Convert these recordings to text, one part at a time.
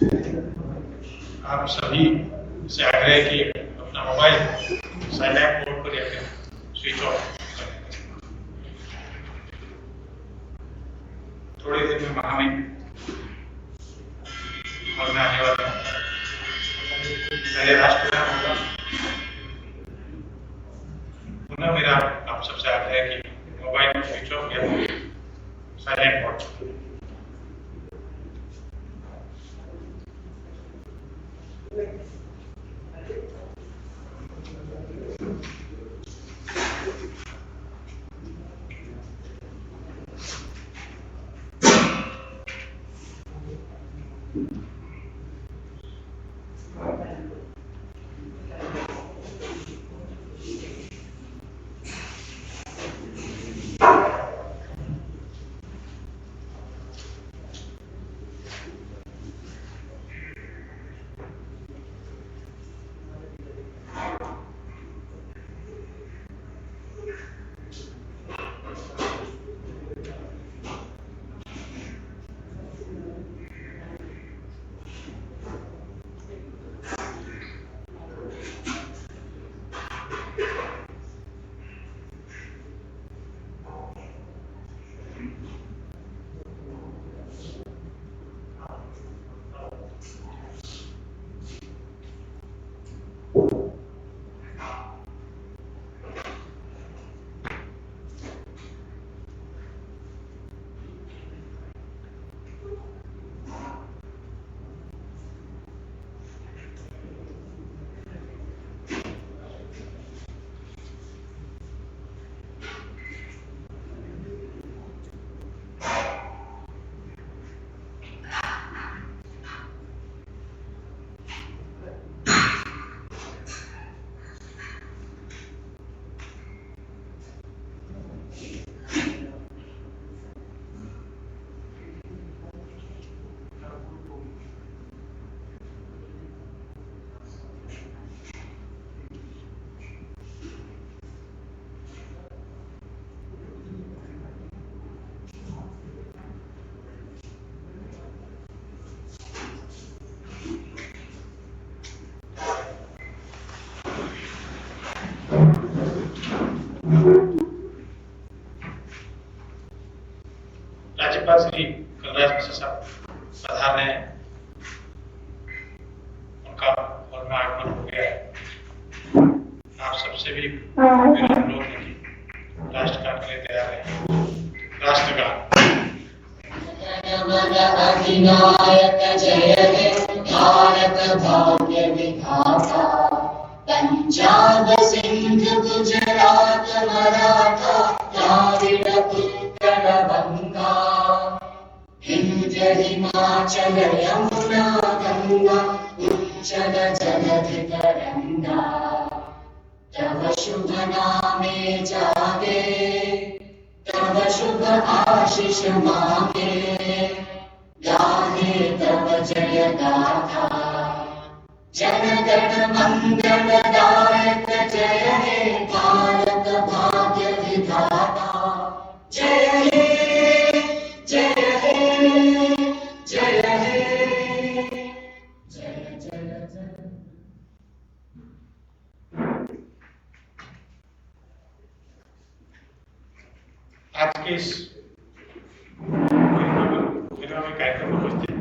आप सभी से आग्रह है कि अपना मोबाइल साइलेंट मोड पर या फिर स्विच ऑफ करें। थोड़ी देर में महामहिम और मैं आने वाला हूँ। पहले राष्ट्रगान होगा। पुनः मेरा आप सबसे आग्रह है कि मोबाइल स्विच ऑफ या साइलेंट मोड। राज्यपाल श्री कलराज मिश्र साहब पधार रहे हैं। उनका और में आगमन हो गया है। आप सबसे भी मेरा अनुरोध है कि राष्ट्रगान के लिए तैयार है। राष्ट्रगान। अधिनायक जय हे भारत भाग्य विधाता, पंजाब सिंध गुजरात मराठा द्राविड़ उत्कल बंगा, हिंद हिमाचल यमुना गंगा उच्चल जलधि तरंगा, तव शुभ नामे जागे, तव शुभ आशीष मांगे, गाहे तव जय गाथा, जनगण मंगलदायक जय हे भारत भाग्य विधाता, जय हे जय हे जय हे जय जय जय। आज के इस कार्यक्रम में उपस्थित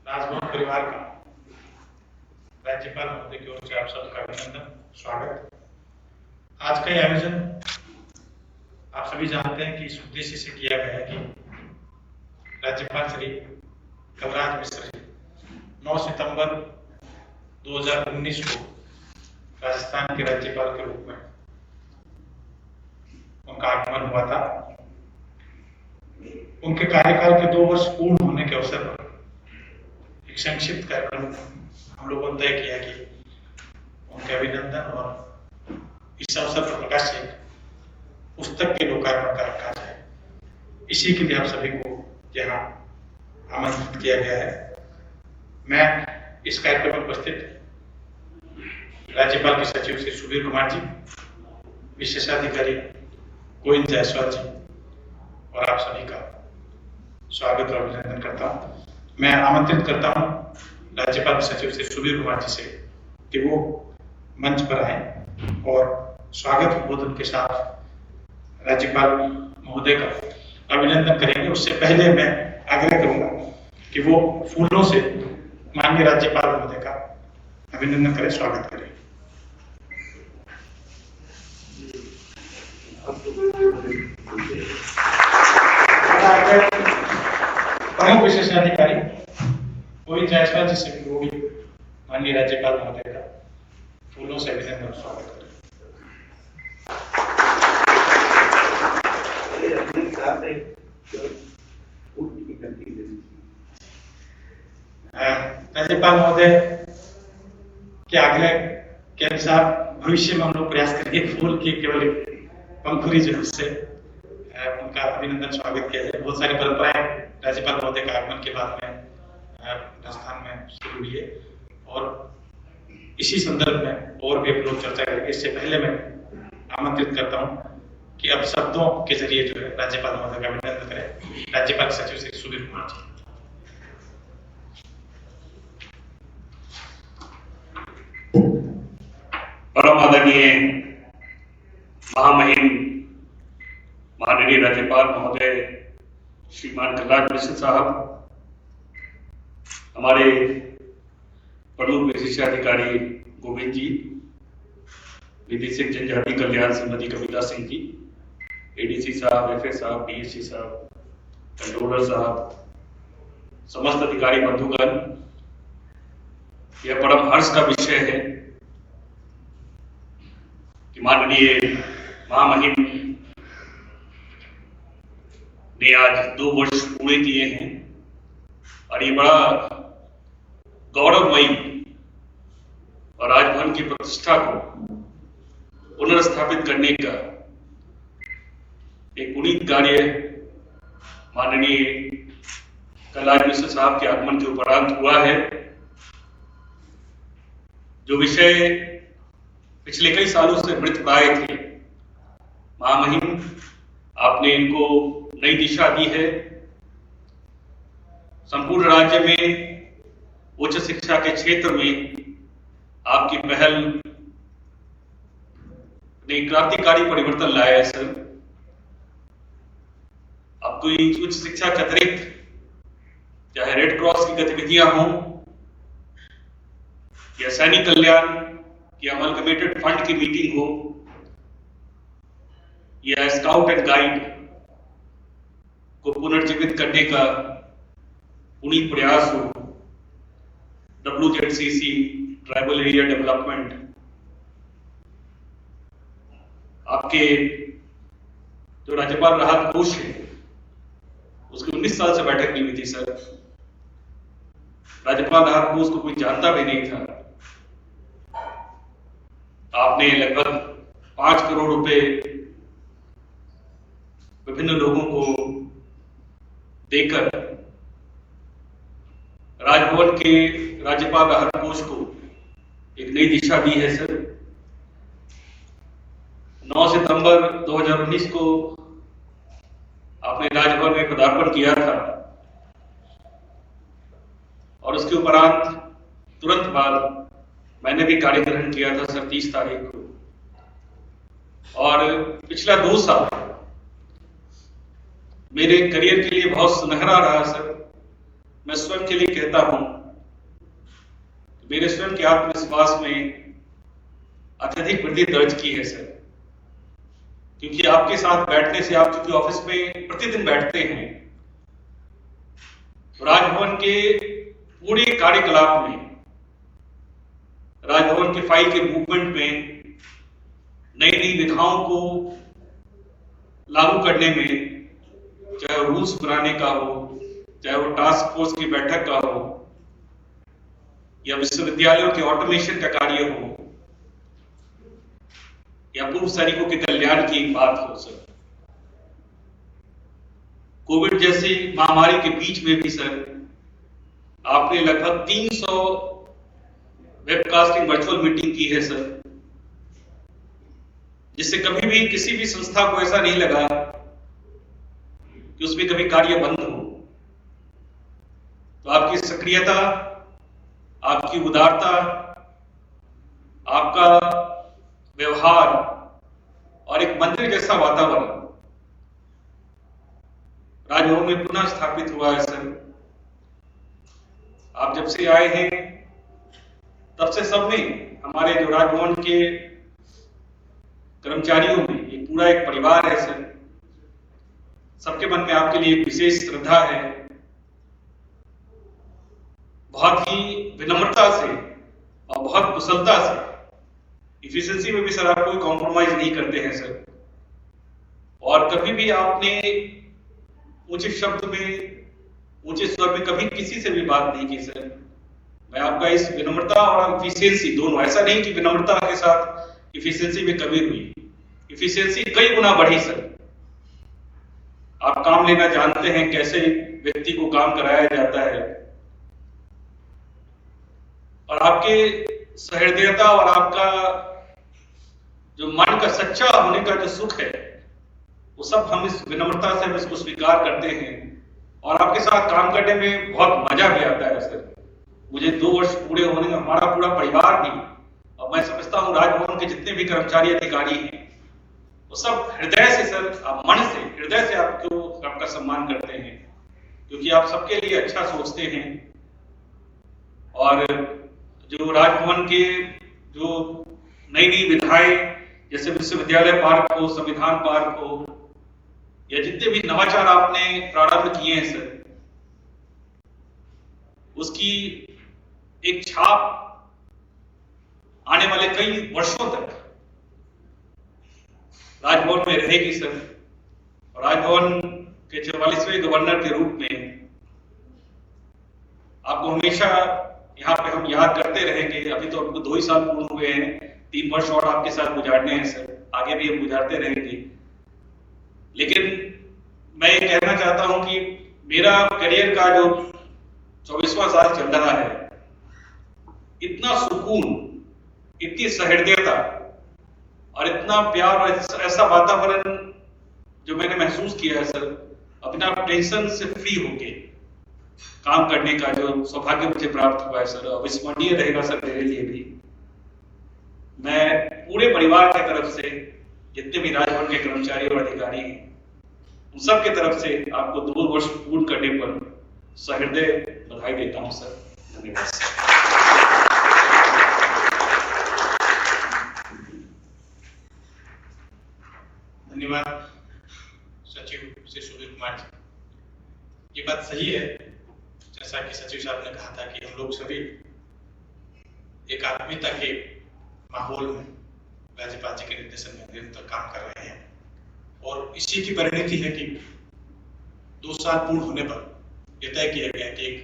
राजभवन परिवार का राज्यपाल महोदय की ओर से आप सबका अभिनंदन, स्वागत। आज का यह आयोजन आप सभी जानते हैं कि इस उद्देश्य से किया गया है कि राज्यपाल श्री कलराज मिश्र जी 9 सितंबर 2019 को राजस्थान के राज्यपाल के रूप में उनका आगमन हुआ था। उनके कार्यकाल के 2 वर्ष पूर्ण होने के अवसर पर एक संक्षिप्त कार्यक्रम हम लोगों ने तय किया कि उनके अभिनंदन और इस अवसर पर प्रकाशित पुस्तक के लोकार्पण का रखा जाए। इसी के लिए आप सभी को यहाँ आमंत्रित किया गया है। मैं इस कार्यक्रम में उपस्थित राज्यपाल के सचिव श्री सुबीर कुमार जी, विशेषाधिकारी गोविंद जायसवाल जी और आप सभी का स्वागत और अभिनंदन करता हूँ। मैं आमंत्रित करता हूं राज्यपाल सचिव श्री सुबीर कुमार जी से कि वो मंच पर आए और स्वागत उद्बोधन के साथ राज्यपाल महोदय का अभिनंदन करेंगे। उससे पहले मैं आग्रह करूंगा कि वो फूलों से माननीय राज्यपाल महोदय का अभिनंदन करें, स्वागत करें। प्रमुख विशेषाधिकारी गोविंद जायसवाल जी से भी वो भी माननीय राज्यपाल महोदय का फूलों से अभिनंदन और स्वागत करें। राज्यपाल महोदय के आग्रह के अनुसार भविष्य में हम लोग प्रयास करेंगे फूल की केवल पंखुड़ी जो उससे उनका अभिनंदन स्वागत किया जाए। बहुत सारी परंपराएं राज्यपाल महोदय का आगमन के बाद में राजस्थान में शुरू हुई है और इसी संदर्भ में और भी हम लोग चर्चा करेंगे। इससे पहले मैं आमंत्रित करता हूं कि अब शब्दों के जरिए जो है राज्यपाल महोदय का अभिनंदन करें राज्यपाल सचिव श्री सुबीर कुमार जी। परम आदरणीय महामहिम माननीय राज्यपाल महोदय श्रीमान कलराज मिश्र साहब, हमारे प्रमुख विशेषाधिकारी गोविंद जी, निदेशक जनजाति कल्याण श्रीमती कविता सिंह जी, एडीसी साहब, एफए साहब, डीएससी साहब, कंट्रोलर साहब, समस्त अधिकारी बंधुगण, यह परम हर्ष का विषय है कि माननीय महामहिम ने आज 2 वर्ष पूरे किए हैं और ये बड़ा गौरवमयी और राजभवन की प्रतिष्ठा को पुनर्स्थापित करने का एक पुनीत कार्य माननीय कलराज मिश्र साहब के आगमन के उपरांत हुआ है। जो विषय पिछले कई सालों से मृतप्राय थे, महामहिम आपने इनको नई दिशा दी है। संपूर्ण राज्य में उच्च शिक्षा के क्षेत्र में आपकी पहल ने क्रांतिकारी परिवर्तन लाया है सर। अब कोई उच्च शिक्षा के अतिरिक्त चाहे रेड क्रॉस की गतिविधियां हों या सैनिक कल्याण की अमलगमेटेड फंड की मीटिंग हो या स्काउट एंड गाइड को पुनर्जीवित करने का पुनीत प्रयास हो, WZCC ट्राइबल एरिया डेवलपमेंट, आपके जो राज्यपाल राहत कोष है उसकी 19 साल से बैठक नहीं हुई थी सर। राज्यपाल राहत कोष को कोई जानता भी नहीं था। आपने लगभग 5 करोड़ रुपए विभिन्न लोगों को देकर राजभवन के राज्यपाल राहत कोष को एक नई दिशा दी है सर। 9 सितंबर 2019 को आपने राजभवन में पदार्पण किया था और उसके उपरांत तुरंत बाद मैंने भी कार्य ग्रहण किया था सर 30 तारीख को। और पिछला 2 साल मेरे करियर के लिए बहुत सुनहरा रहा सर। मैं स्वयं के लिए कहता हूं, मेरे स्वयं के आत्मविश्वास में अत्यधिक वृद्धि दर्ज की है सर। क्योंकि आपके साथ बैठने से, आप चूंकि ऑफिस में प्रतिदिन बैठते हैं, राजभवन के पूरे कार्यकलाप में, राजभवन के फाइल के मूवमेंट में, नई नई विधाओं को लागू करने में, चाहे वो रूल्स बनाने का हो, चाहे वो टास्क फोर्स की बैठक का हो या विश्वविद्यालयों के ऑटोमेशन का कार्य हो या पूर्व सैनिकों के कल्याण की बात हो सर। कोविड जैसी महामारी के बीच में भी सर आपने लगभग 300 वेबकास्टिंग वर्चुअल मीटिंग की है सर, जिससे कभी भी किसी भी संस्था को ऐसा नहीं लगा कि उसमें कभी कार्य बंद हो। तो आपकी सक्रियता, आपकी उदारता, आपका व्यवहार और एक मंदिर जैसा वातावरण राजभवन में पुनः स्थापित हुआ है सर। आप जब से आए हैं तब से सब में, हमारे जो राजभवन के कर्मचारियों में एक पूरा एक परिवार है सर। सबके मन में आपके लिए एक विशेष श्रद्धा है। बहुत ही विनम्रता से और बहुत कुशलता से, इफिशिएंसी में भी सर आप कोई कॉम्प्रोमाइज नहीं करते हैं सर। और कभी भी आपने ऊंचे शब्द में, ऊंचे स्वर में कभी किसी से भी बात नहीं की सर। मैं आपका इस विनम्रता और इफिशिएंसी दोनों, ऐसा नहीं कि विनम्रता के साथ इफिशिएंसी में कमी हुई, इफिशिएंसी कई गुना बढ़ी सर। आप काम लेना जानते हैं, कैसे व्यक्ति को काम कराया जाता है, और आपके सहृदयता और आपका जो मन का सच्चा होने का जो सुख है, वो सब हम इस विनम्रता से हम इसको स्वीकार करते हैं। और आपके साथ काम करने में बहुत मजा भी आता है सर। मुझे 2 वर्ष पूरे होने में, हमारा पूरा परिवार भी, और मैं समझता हूँ राजभवन के जितने भी कर्मचारी अधिकारी हैं, वो सब हृदय से सर, आप मन से, हृदय से आपका सम्मान करते हैं, क्योंकि आप सबके लिए अच्छा सोचते हैं। और जो राजभवन के जो नई नई विधाएं, जैसे विश्वविद्यालय पार्क हो, संविधान पार्क हो, या जितने भी नवाचार आपने प्रारंभ किए हैं सर, उसकी एक छाप आने वाले कई वर्षों तक राजभवन में रहेगी सर। और राजभवन के 44वें गवर्नर के रूप में आपको हमेशा यहाँ पे हम याद करते रहेंगे। अभी तो आपको 2 ही साल पूर्ण हुए हैं, 3 वर्ष और आपके साथ गुजारने हैं सर, आगे भी हम गुजारते रहेंगे। लेकिन मैं ये कहना चाहता हूं कि मेरा करियर का जो 24वां साल चल रहा है, इतना सुकून, इतनी सहृदयता और इतना प्यार और ऐसा वातावरण जो मैंने महसूस किया है सर, अपना टेंशन से फ्री होके काम करने का जो सौभाग्य मुझे प्राप्त हुआ है सर, अविस्मरणीय रहेगा सर मेरे लिए भी। मैं पूरे परिवार की तरफ से, जितने भी राजभवन के कर्मचारी और अधिकारी हैं, उन सब की तरफ से आपको 2 वर्ष पूर्ण करने पर सहृदय बधाई देता हूं सर। धन्यवाद सर। धन्यवाद सचिव श्री सुधीर कुमार जी। ये बात सही है, जैसा कि सचिव साहब ने कहा था कि हम लोग सभी एक आत्मीयता के माहौल में राज्यपाल जी के निर्देशन में निरंतर काम कर रहे हैं, और इसी की परिणति है कि 2 साल पूर्ण होने पर यह तय किया गया कि एक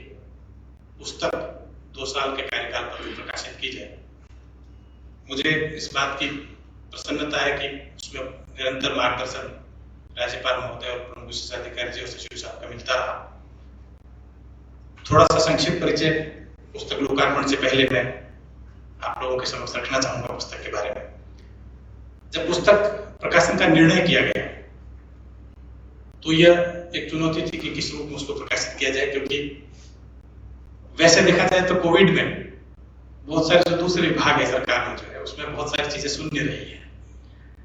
पुस्तक 2 साल के कार्यकाल पर प्रकाशित की जाए। मुझे इस बात की प्रसन्नता है कि उसमें निरंतर मार्गदर्शन राज्यपाल महोदय और प्रमुख विशेषाधिकारी जी और सचिव साहब का मिलता रहा। थोड़ा सा संक्षिप्त परिचय पुस्तक लोकार्पण से पहले मैं आप लोगों के समक्ष रखना चाहूंगा पुस्तक के बारे में। जब पुस्तक प्रकाशन का निर्णय किया गया तो यह एक चुनौती थी कि किस रूप में उसको प्रकाशित किया जाए, क्योंकि वैसे देखा जाए तो कोविड में बहुत सारे जो दूसरे विभाग है सरकार में जो है, उसमें बहुत सारी चीजें शून्य रही है।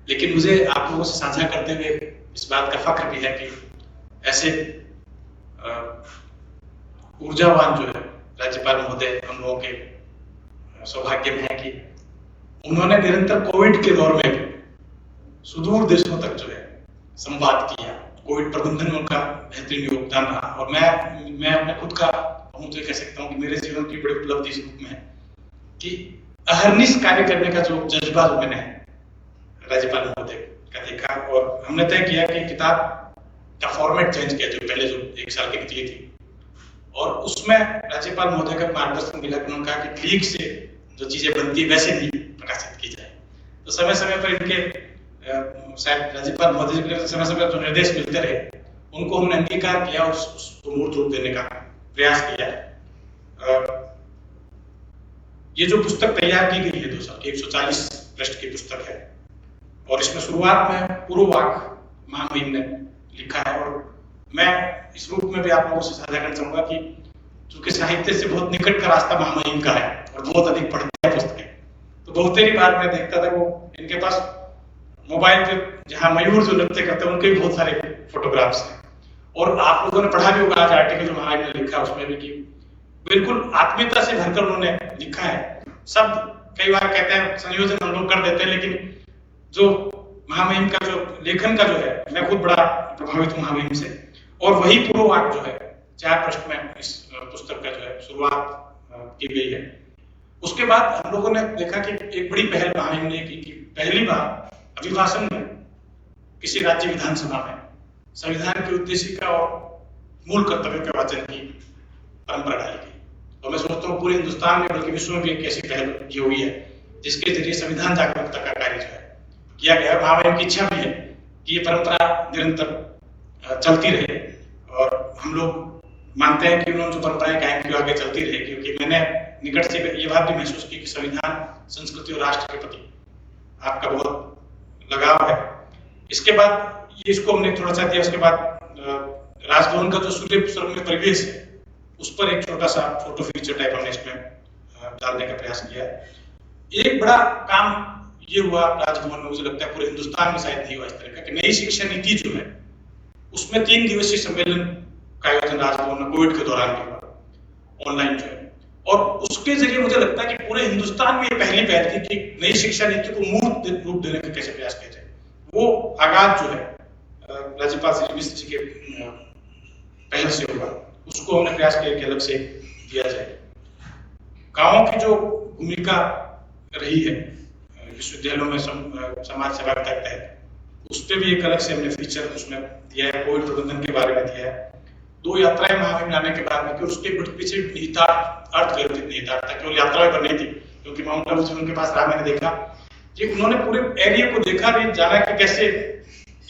लेकिन मुझे आप लोगों से साझा करते हुए इस बात का फख्र भी है कि ऐसे ऊर्जावान जो है राज्यपाल महोदय हम लोगों के सौभाग्य में है कि उन्होंने निरंतर कोविड के दौर में भी सुदूर देशों तक जो है संवाद किया। कोविड प्रबंधन में उनका बेहतरीन योगदान रहा, और मैं अपने खुद का कहूं तो कह सकता हूं कि मेरे जीवन की बड़ी उपलब्धि इस रूप में है कि अहर्निश कार्य करने का जो जज्बा जो मैंने राज्यपाल महोदय का देखा, और हमने तय किया कि किताब का फॉर्मेट चेंज किया, जो पहले जो 1 साल की निकली थी, और उसमें राज्यपाल महोदय का मार्गदर्शन मिला कि उन्होंने कहा कि ठीक से जो चीजें बनती है वैसे भी प्रकाशित की जाए। तो समय समय पर इनके शायद राज्यपाल महोदय के समय समय जो निर्देश मिलते रहे, उनको हमने अंगीकार किया और उसको मूर्त रूप देने का प्रयास किया। ये जो पुस्तक तैयार की गई है 2 साल की 140 पृष्ठ की पुस्तक है, और इसमें शुरुआत में पूर्ववाक महामहिम ने लिखा है, और मैं इस रूप में भी आप लोगों से साझा करना चाहूंगा कि क्योंकि साहित्य से बहुत निकट का रास्ता महामहिम का है और बहुत अधिक पढ़ते हैं पुस्तकें, तो बहुतेरी बार मैं देखता था वो इनके पास मोबाइल पे जहाँ मयूर जो नृत्य करते हैं उनके भी बहुत सारे फोटोग्राफ्स हैं। और आप लोगों ने पढ़ा भी होगा आज आर्टिकल जो महामहिम ने लिखा उसमें भी कि बिल्कुल आत्मीयता से भरकर उन्होंने लिखा है। सब कई बार कहते हैं संयोजन हम लोग कर देते हैं, लेकिन जो महामहिम का जो लेखन का जो है, मैं खुद बड़ा प्रभावित हूँ महामहिम से। और वही पूर्व वाक्य जो है 4 पृष्ठ में इस पुस्तक का जो है शुरुआत की गई है। उसके बाद हम लोगों ने देखा कि एक बड़ी पहल महामहिम ने की कि पहली बार अभिभाषण में किसी राज्य विधानसभा में संविधान की उद्देशिका और मूल कर्तव्य के वाचन की परंपरा डाली गई। और मैं सोचता हूँ पूरे हिंदुस्तान में बल्कि विश्व में भी एक ऐसी पहल की हुई है जिसके जरिए संविधान जागरूकता का कार्य जो है किया गया। महामहिम की इच्छा भी है कि ये परंपरा निरंतर चलती रहे, और हम लोग मानते हैं कि उन्होंने जो परंपराएं कायम की आगे चलती रहे, क्योंकि मैंने निकट से ये बात भी महसूस की कि संविधान, संस्कृति और राष्ट्र के प्रति आपका बहुत लगाव है। इसके बाद ये इसको हमने थोड़ा सा दिया। उसके बाद राजभवन का जो सूर्य स्वर्ग में परिवेश है उस पर एक छोटा सा फोटो फीचर टाइप हमने इसमें डालने का प्रयास किया है। एक बड़ा काम ये हुआ राजभवन में, मुझे लगता है पूरे हिंदुस्तान में शायद नहीं हुआ इस तरह का, कि नई शिक्षा नीति जो है उसमें 3 दिवसीय सम्मेलन का आयोजन राजभवन में कोविड के दौरान भी हुआ ऑनलाइन जो है। और उसके जरिए मुझे लगता है कि पूरे हिंदुस्तान में ये पहली पहल थी कि नई शिक्षा नीति को मूर्त रूप देने का कैसे प्रयास किया जाए। वो आगाज जो है राज्यपाल श्री मिश्र जी के पहल से होगा, उसको हमने प्रयास किया कि अलग से दिया जाए। गांवों की जो भूमिका रही है विश्वविद्यालयों में समाज सेवा के तहत, उस पर भी एक अलग से हमने फीचर उसमें दिया है। कोविड प्रबंधन के बारे में दिया है। 2 यात्राएं महामहिम लाने के बाद में, उसके पीछे निहितार्थ अर्थ निहितार्थ था, केवल यात्राएं पर नहीं थी, क्योंकि माउंट आबू से उनके पास रहा। मैंने देखा कि उन्होंने पूरे एरिया को देखा भी, जाना कि कैसे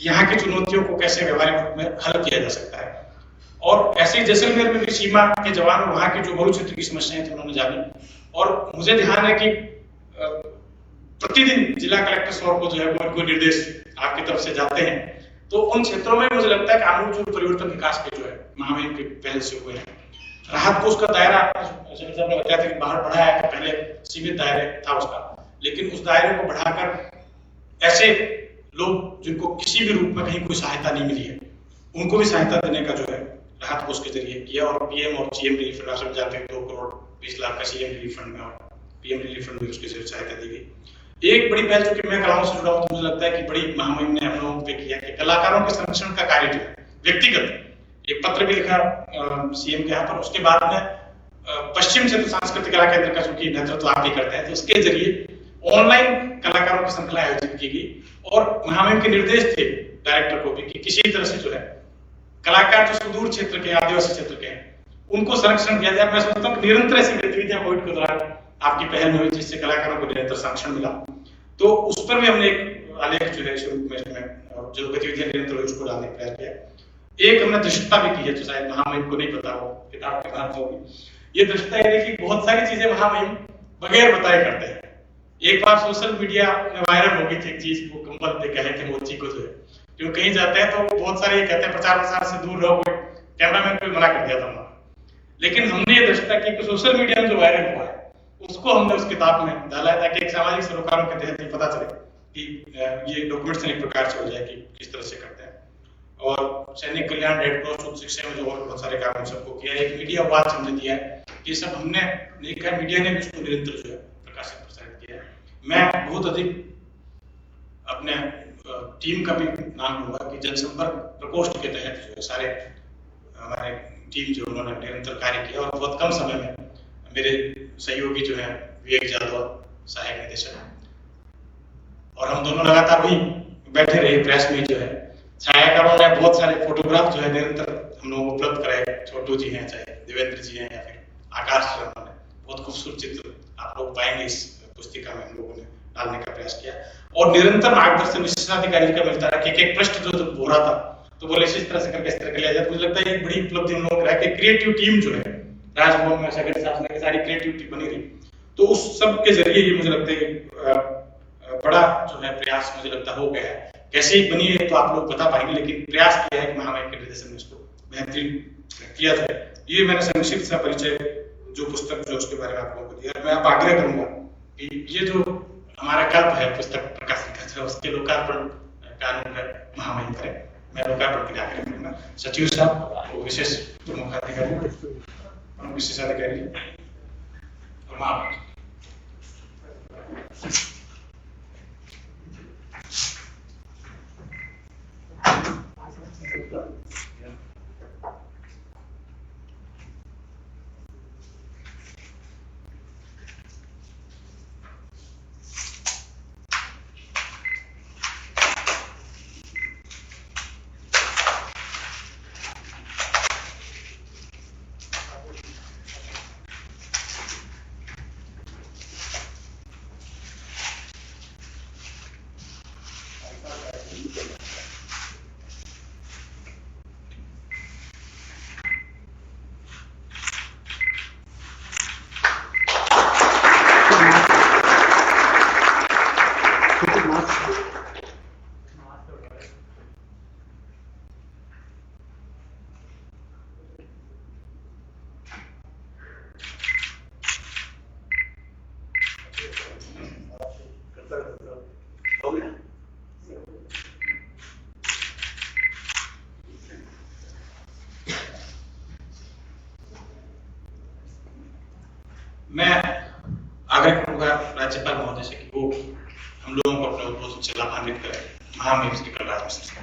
यहाँ की चुनौतियों को कैसे व्यवहारिक रूप में हल किया जा सकता है। और ऐसे ही जैसलमेर में भी सीमा के जवान वहां की जो मरु क्षेत्र की समस्याएं थी उन्होंने जानी। और मुझे ध्यान है कि प्रतिदिन जिला कलेक्टर सौर को जो है वो कोई निर्देश आपकी तरफ से जाते हैं, तो उन क्षेत्रों में मुझे लगता है कि आमूल परिवर्तन विकास के जो है महामहिम के पहल से हुए हैं। राहत कोष का दायरा साहब ने बताया था कि बाहर बढ़ाया है, पहले सीमित दायरे था उसका, लेकिन उस दायरे को बढ़ाकर ऐसे लोग जिनको किसी भी रूप में कहीं कोई सहायता नहीं मिली है उनको भी सहायता देने का जो है राहत कोष के जरिए किया। और पीएम और सीएम रिलीफ फंड, आप सब जानते हैं 2 करोड़ 20 लाख का सीएम रिलीफ फंड में और पीएम रिलीफ फंड में उसके जरिए सहायता दी गई। एक बड़ी पहल, जो कि मैं कलाओं से जुड़ा हूं तो मुझे लगता है कि बड़ी महामहिम ने हम लोगों पे किया कि कलाकारों के संरक्षण का कार्य जो है व्यक्तिगत एक पत्र भी लिखा सीएम के यहाँ पर। उसके बाद में पश्चिम क्षेत्र सांस्कृतिक कला केंद्र का चूंकि नेतृत्व आप ही करते हैं, तो उसके जरिए ऑनलाइन कलाकारों की श्रृंखला आयोजित की गई। और महामहिम के निर्देश थे डायरेक्टर को भी कि किसी तरह से जो है कलाकार जो सुदूर क्षेत्र के, आदिवासी क्षेत्र के हैं, उनको संरक्षण दिया जाए। मैं सोचता हूँ निरंतर ऐसी गतिविधियां कोविड के दौरान आपकी पहल में हुई जिससे कलाकारों को निरंतर संरक्षण मिला। तो उस पर भी हमने एक आलेख जो है शुरू में जो गतिविधियां निरंतर हुई उसको डालने का प्रयास किया। एक हमने दृश्यता भी की है, जो शायद महामहिम को नहीं पता हो, किताब के बाहर होगी। ये दृश्यता है कि बहुत सारी चीजें महामहिम बगैर बताए करते हैं। एक बार सोशल मीडिया में वायरल हो गई थी एक चीज, वो कंबल पे कहे थे मोची को जो है, जो कहीं जाते हैं तो बहुत सारे ये कहते हैं प्रचार प्रसार से दूर रहो, कोई कैमरामैन को मना कर दिया था। लेकिन हमने ये दृश्यता की कि सोशल मीडिया में जो वायरल हुआ है उसको हमने उस किताब में डाला है, ताकि एक सामाजिक सरोकारों के तहत पता चले कि ये डॉक्यूमेंट्स एक प्रकार से हो जाए कि किस तरह से करते हैं। और सैनिक कल्याण, रेड क्रॉस, उच्च शिक्षा में जो और बहुत सारे काम सबको किया है। एक मीडिया वाच हमने दिया है, ये सब हमने देखा, मीडिया ने भी उसको निरंतर जो है प्रकाशित प्रसारित किया है। मैं बहुत अधिक अपने टीम का भी नाम लूंगा कि जनसंपर्क प्रकोष्ठ के तहत जो है सारे हमारे टीम जो उन्होंने निरंतर कार्य किया, और बहुत कम समय में मेरे सहयोगी जो है विवेक यादव सहायक निदेशक, और हम दोनों लगातार वही बैठे रहे प्रेस में जो है। छायाकारों ने बहुत सारे फोटोग्राफ जो है निरंतर हम लोग उपलब्ध कराए। छोटू जी हैं, चाहे देवेंद्र जी हैं, या फिर आकाश शर्मा ने, बहुत खूबसूरत चित्र आप लोग पाएंगे इस पुस्तिका में हम लोगों ने डालने का प्रयास किया। और निरंतर मार्गदर्शन विशेषाधिकारी का मिलता रहा कि एक प्रश्न जो हो रहा था तो बोले इस तरह से करके इस तरह कर लिया जाए। मुझे लगता है एक बड़ी उपलब्धि हम लोगों को रहा कि क्रिएटिव टीम जो है राजभवन में सागर साहब की सारी क्रिएटिविटी बनी रही। तो उस सब के जरिए ये मुझे लगता है बड़ा जो है प्रयास मुझे लगता हो गया है। कैसे ही बनी है तो आप लोग बता पाएंगे, लेकिन प्रयास किया है कि महामहिम के निर्देशन में इसको बेहतरीन किया जाए। ये मैंने संक्षिप्त सा परिचय जो पुस्तक जो उसके बारे में आप लोगों को दिया। मैं आप आग्रह करूंगा कि ये जो हमारा कल्प है पुस्तक प्रकाशन का, जो उसके लोकार्पण कानून है महामहिम करें, मैं लोकार्पण के आग्रह करूंगा। सचिव साहब वो विशेष प्रमुख अधिकारी, विशेषाधिकारी और महामहिम। मैं आग्रह करूंगा राज्यपाल महोदय से कि वो हम लोगों को अपने उद्बोधन से लाभान्वित करें। महामहिम श्री कलराज मिश्र से।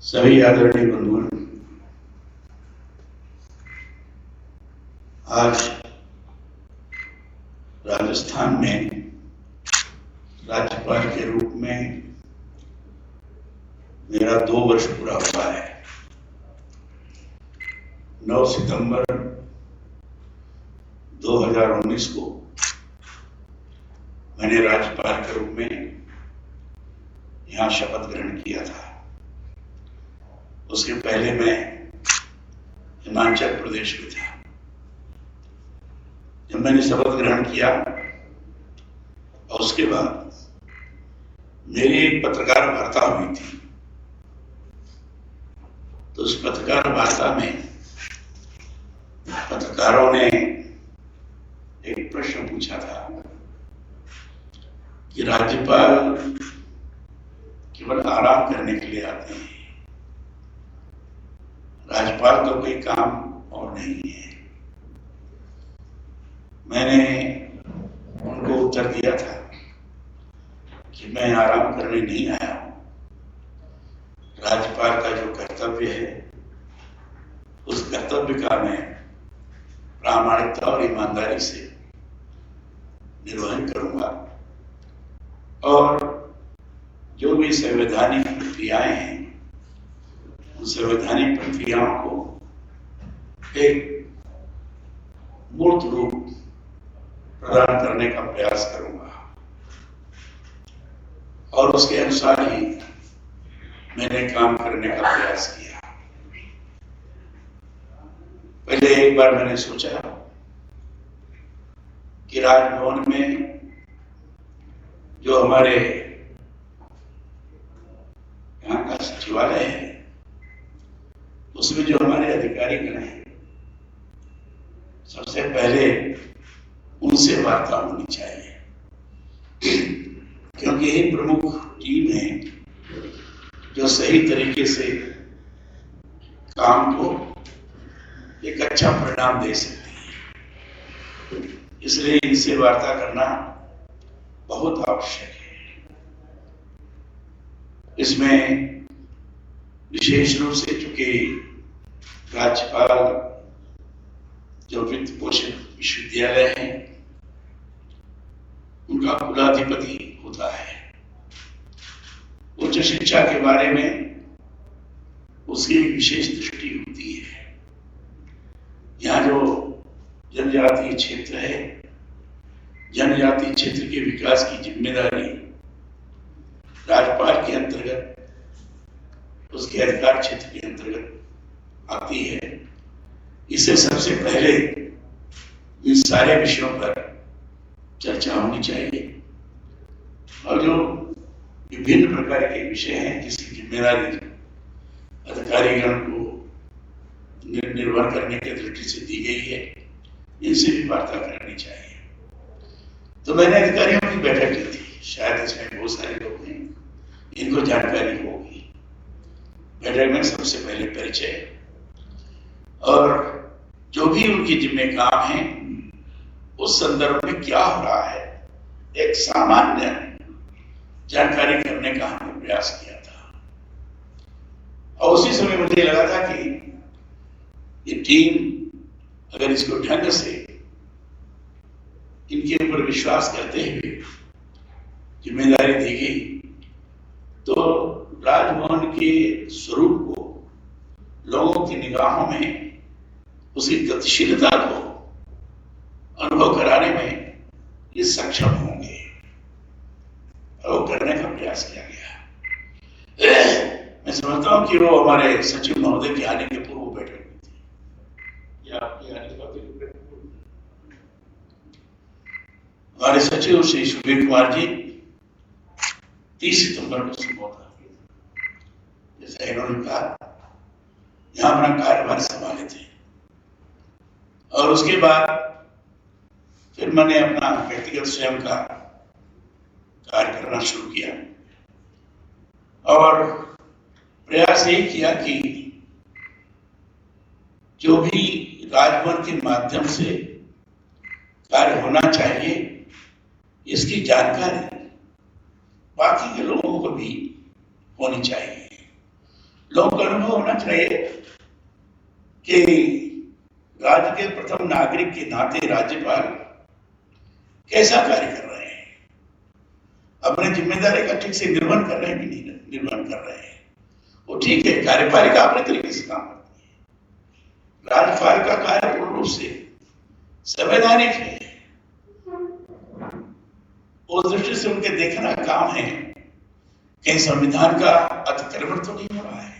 सभी आदरणीय बंधुओं, आज राजस्थान में राज्यपाल के रूप में मेरा 2 वर्ष पूरा हुआ है। 9 सितंबर 2019 को मैंने राज्यपाल के रूप में यहाँ शपथ ग्रहण किया था। उसके पहले मैं हिमाचल प्रदेश में था। जब मैंने शपथ ग्रहण किया और उसके बाद मेरी एक पत्रकार वार्ता हुई थी, तो उस पत्रकार वार्ता में पत्रकारों ने एक प्रश्न पूछा था कि राज्यपाल केवल आराम करने के लिए आते हैं, राज्यपाल का कोई काम और नहीं है। मैंने उनको उत्तर दिया था कि मैं आराम करने नहीं आया हूं। राज्यपाल का जो कर्तव्य है उस कर्तव्य का मैं प्रामाणिकता और ईमानदारी से निर्वहन करूंगा और जो भी संवैधानिक प्रक्रियाएं हैं उन संवैधानिक प्रक्रियाओं को एक मूर्त रूप प्रदान करने का प्रयास करूंगा और उसके अनुसार ही मैंने काम करने का प्रयास किया। पहले एक बार मैंने सोचा कि राजभवन में जो हमारे यहाँ का सचिवालय है उसमें जो हमारे अधिकारीगण हैं सबसे पहले उनसे वार्ता होनी चाहिए, क्योंकि यही प्रमुख टीम है जो सही तरीके से काम को एक अच्छा परिणाम दे सकती है। इसलिए इनसे वार्ता करना बहुत आवश्यक है। इसमें विशेष रूप से चूंकि राज्यपाल जो वित्त पोषित विश्वविद्यालय है उनका कुलाधिपति होता है, उच्च शिक्षा के बारे में उसकी विशेष दृष्टि होती है। यहाँ जो जनजातीय क्षेत्र है, जनजातीय क्षेत्र के विकास की जिम्मेदारी राज्यपाल के अंतर्गत, उसके अधिकार क्षेत्र के अंतर्गत आती है इससे सबसे पहले इन सारे विषयों पर चर्चा होनी चाहिए और जो विभिन्न प्रकार के विषय हैं जिसकी जिम्मेदारी अधिकारीगण को निर्भर करने की दृष्टि से दी गई है, इनसे भी वार्ता करनी चाहिए। तो मैंने अधिकारियों की बैठक की थी, शायद इसमें बहुत सारे लोग हैं, इनको जानकारी होगी। बैठक में सबसे पहले परिचय और जो भी उनकी जिम्मे काम है उस संदर्भ में क्या हो रहा है, एक सामान्य जानकारी करने का हमने प्रयास किया था। और उसी समय मुझे लगा था कि ये टीम अगर इसको ढंग से इनके ऊपर विश्वास करते हुए जिम्मेदारी दी गई तो राजभवन के स्वरूप को लोगों की निगाहों में उसकी गतिशीलता को अनुभव कराने में ये सक्षम होंगे और वो करने का प्रयास किया गया। मैं समझता हूं कि वो हमारे सचिव महोदय के आने के पूर्व बैठक में थी या आपके आने के बाद हमारे सचिव श्री सुबीर कुमार जी 30 सितंबर को संबोधन किया। जैसा इन्होंने कहा, यहां अपना कार्यभार संभाले थे और उसके बाद फिर मैंने अपना व्यक्तिगत स्वयं का कार्य करना शुरू किया और प्रयास यही किया कि जो भी राजभवन के माध्यम से कार्य होना चाहिए इसकी जानकारी बाकी के लोगों को भी होनी चाहिए। लोगों को अनुभव होना चाहिए कि राज्य के प्रथम नागरिक के नाते राज्यपाल कैसा कार्य कर रहे हैं, अपने जिम्मेदारी का ठीक से निर्वहन कर रहे हैं कि नहीं निर्वहन कर रहे हैं। वो ठीक है, कार्यपालिका अपने तरीके से काम करती है, राज्यपाल का कार्य पूर्ण रूप से संवैधानिक है। उस दृष्टि से उनके देखना काम है कहीं संविधान का अतिक्रमण तो नहीं हो रहा है।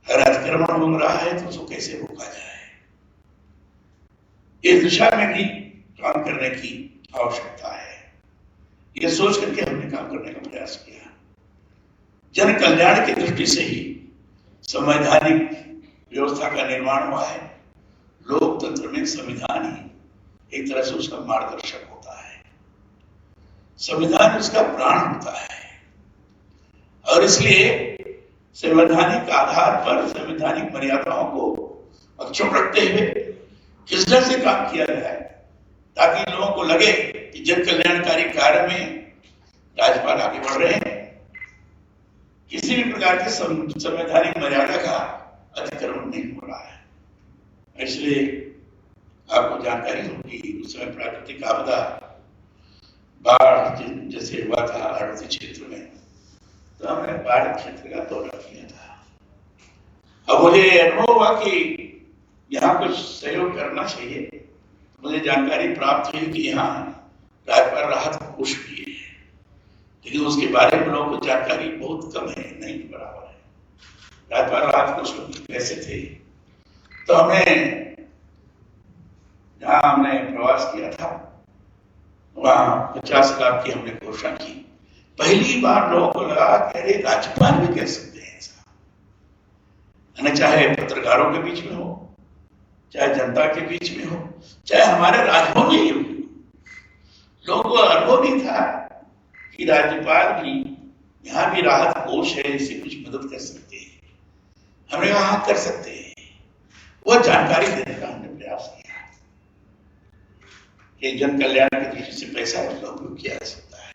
अगर अतिक्रमण हो रहा है तो उसको कैसे रोका जाए, इस दिशा में भी काम करने की आवश्यकता है। यह सोच करके हमने काम करने का प्रयास किया। जन कल्याण की दृष्टि से ही संवैधानिक व्यवस्था का निर्माण हुआ है। लोकतंत्र में संविधान ही एक तरह से उसका मार्गदर्शक होता है, संविधान उसका प्राण होता है और इसलिए संवैधानिक आधार पर संवैधानिक मर्यादाओं को अक्षुण्ण रखते हुए किस ढंग से काम किया जाए ताकि लोगों को लगे कि जन कल्याणकारी कार्य में राज्यपाल आगे बढ़ रहे हैं, किसी भी प्रकार के संवैधानिक मर्यादा का अतिक्रमण नहीं हो रहा है। इसलिए आपको जानकारी होगी उस समय प्राकृतिक आपदा बाढ़ जैसे हुआ था अड़ती क्षेत्र में, तो हमने बाढ़ क्षेत्र का दौरा किया था। अब मुझे अनुभव हुआ कि यहाँ कुछ सहयोग करना चाहिए। मुझे जानकारी प्राप्त हुई कि यहाँ राज्यपाल राहत कोष भी है, लेकिन उसके बारे में लोगों को जानकारी बहुत कम है, नहीं बराबर है। राज्यपाल राहत कोष में पैसे थे, तो जहाँ हमने प्रवास किया था वहां 50 लाख की हमने घोषणा की। पहली बार लोगों को लगा कि अरे राज्यपाल भी कह सकते हैं ऐसा, चाहे पत्रकारों के बीच में हो, चाहे जनता के बीच में हो, चाहे हमारे राजभवन में ही हो। लोगों को अनुभव नहीं था कि राज्यपाल भी यहाँ भी राहत कोष है, इससे कुछ मदद कर सकते हैं। हमने कहा कर सकते हैं, वो जानकारी देने का हमने प्रयास किया कि जन कल्याण की दृष्टि से पैसा उपयोग किया जा सकता है।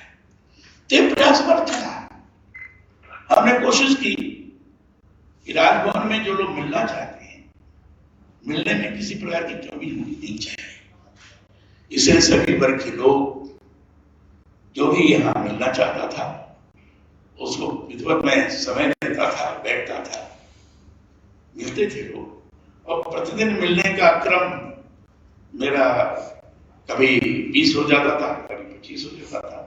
तो प्रयास बढ़ता था। हमने कोशिश की कि राजभवन में जो लोग मिलना चाहते हैं, मिलने में किसी प्रकार की कमी होनी नहीं चाहिए। इसलिए सभी वर्ग के लोग जो भी यहाँ मिलना चाहता था उसको विधिवत में समय देता था, बैठता था, मिलते थे लोग। और प्रतिदिन मिलने का क्रम मेरा कभी 20 हो जाता था, कभी 25 हो जाता था,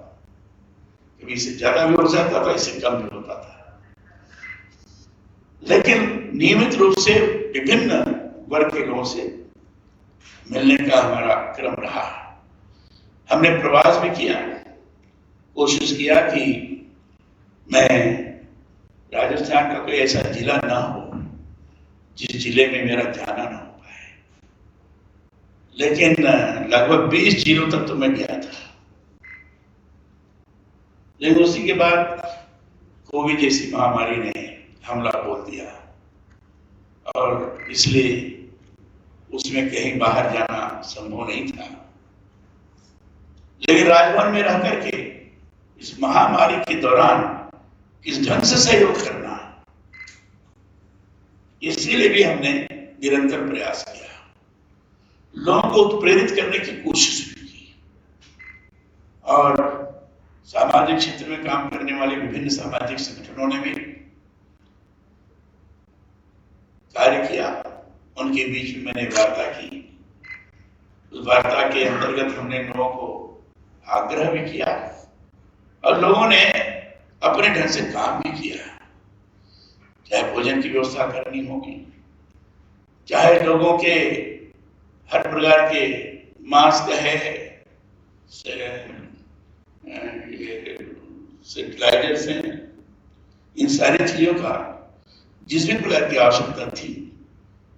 कभी इससे ज्यादा भी हो जाता था, इससे कम भी होता था। लेकिन नियमित रूप से विभिन्न वर्ग के लोगों से मिलने का हमारा क्रम रहा। हमने प्रवास भी किया, कोशिश किया कि मैं राजस्थान का कोई ऐसा जिला ना हो जिस जिले में मेरा जाना ना हो पाए, लेकिन लगभग 20 जिलों तक तो मैं गया था। लेकिन उसी के बाद कोविड जैसी महामारी ने हमला बोल दिया और इसलिए उसमें कहीं बाहर जाना संभव नहीं था। लेकिन राजभवन में रह करके इस महामारी के दौरान किस ढंग से सहयोग करना, इसलिए भी हमने निरंतर प्रयास किया, लोगों को उत्प्रेरित करने की कोशिश भी की और सामाजिक क्षेत्र में काम करने वाले विभिन्न सामाजिक संगठनों ने भी कार्य किया। उनके बीच में मैंने वार्ता की। उस वार्ता के अंतर्गत हमने लोगों को आग्रह भी किया और लोगों ने अपने ढंग से काम भी किया, चाहे भोजन की व्यवस्था करनी होगी, चाहे लोगों के हर प्रकार के मास्क है, सैनिटाइजर्स हैं, इन सारी चीजों का जिस भी प्रकार की आवश्यकता थी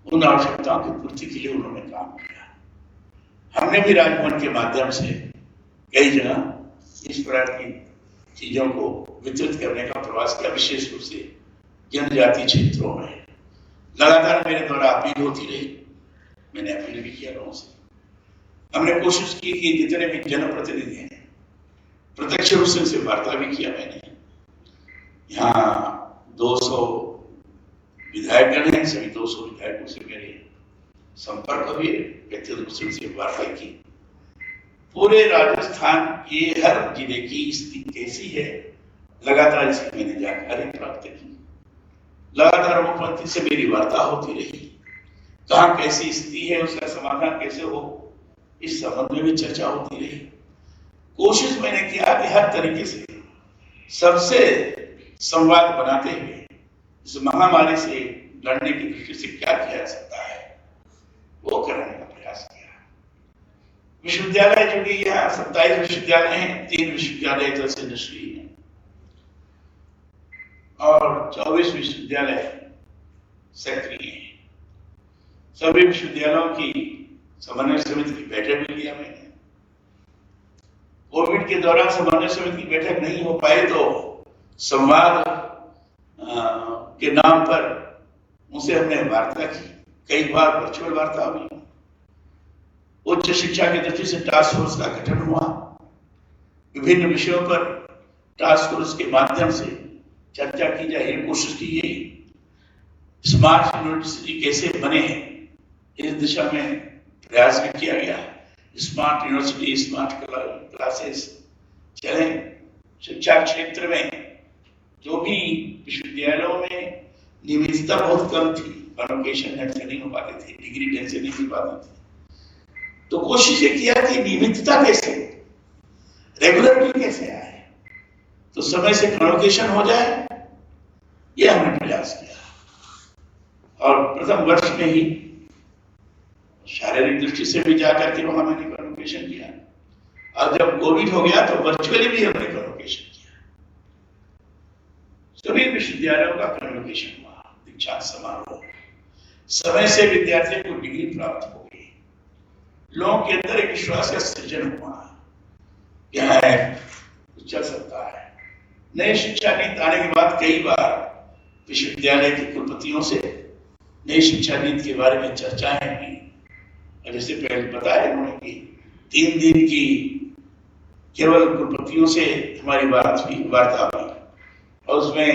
उन आवश्यकताओं की पूर्ति के लिए उन्होंने काम किया। हमने भी राजभवन के माध्यम से कई जगह इस प्रकार की चीजों को वितरित करने का प्रयास किया, विशेष रूप से जनजातीय क्षेत्रों में। लगातार मेरे द्वारा अपील होती रही, मैंने अपील भी किया लोगों से। हमने कोशिश की कि जितने भी जनप्रतिनिधि हैं प्रत्यक्ष रूप से उनसे वार्ता भी किया। मैंने यहाँ 200 विधायकगण हैं, सभी 200 विधायकों से मेरे संपर्क हुए, व्यक्तिगत रूप से उनसे वार्ता की। पूरे राजस्थान के हर जिले की स्थिति कैसी है लगातार इसकी मैंने जानकारी प्राप्त की। लगातार मुख्यमंत्री से मेरी वार्ता होती रही, कहाँ कैसी स्थिति है, उसका समाधान कैसे हो, इस संबंध में भी चर्चा होती रही। कोशिश मैंने किया कि हर तरीके से सबसे संवाद बनाते हुए इस महामारी से लड़ने की दृष्टि से क्या किया जा सकता है वो करने का प्रयास किया। विश्वविद्यालय जो कि यहाँ 27 विश्वविद्यालय हैं, 3 विश्वविद्यालय इधर से निष्क्रिय हैं और 24 विश्वविद्यालय सक्रिय हैं। सभी विश्वविद्यालयों की समन्वय समिति की बैठक भी लिया मैंने। कोविड के दौरान समन्वय समिति की बैठक नहीं हो पाई तो संवाद के नाम पर उनसे हमने वार्ता की, कई बार वर्चुअल वार्ता हुई। उच्च शिक्षा की दृष्टि से टास्क फोर्स का गठन हुआ, विभिन्न विषयों पर टास्क फोर्स के माध्यम से चर्चा की जाए, ये कोशिश की गई। स्मार्ट यूनिवर्सिटी कैसे बने इस दिशा में प्रयास भी किया गया। स्मार्ट यूनिवर्सिटी, स्मार्ट क्लासेस चले। शिक्षा क्षेत्र में जो भी विश्वविद्यालयों में नियमितता बहुत कम थी, कॉन्वोकेशन ढंग से नहीं हो पाती थी, डिग्री ढंग से नहीं मिल पाती थी, तो कोशिश ये किया कि नियमितता कैसे, रेगुलरिटी कैसे आए, तो समय से कॉन्वोकेशन हो जाए, ये हमने प्रयास किया। और प्रथम वर्ष में ही शारीरिक दृष्टि से भी जाकर के वहां मैंने कॉन्वोकेशन किया, और जब कोविड हो गया तो वर्चुअली भी हमने कॉन्वोकेशन किया। सभी विश्वविद्यालयों का कन्वोकेशन हुआ, दीक्षांत समारोह, समय से विद्यार्थियों को डिग्री प्राप्त हो गई, लोगों के अंदर एक विश्वास का सृजन हुआ, क्या है कुछ चल सकता है। नई शिक्षा नीति आने के बाद कई बार विश्वविद्यालय के कुलपतियों से नई शिक्षा नीति के बारे में चर्चाएं हुई, और जैसे पहले बताया उन्होंने कि 3 दिन की केवल कुलपतियों से हमारी वार्ता हुई और उसमें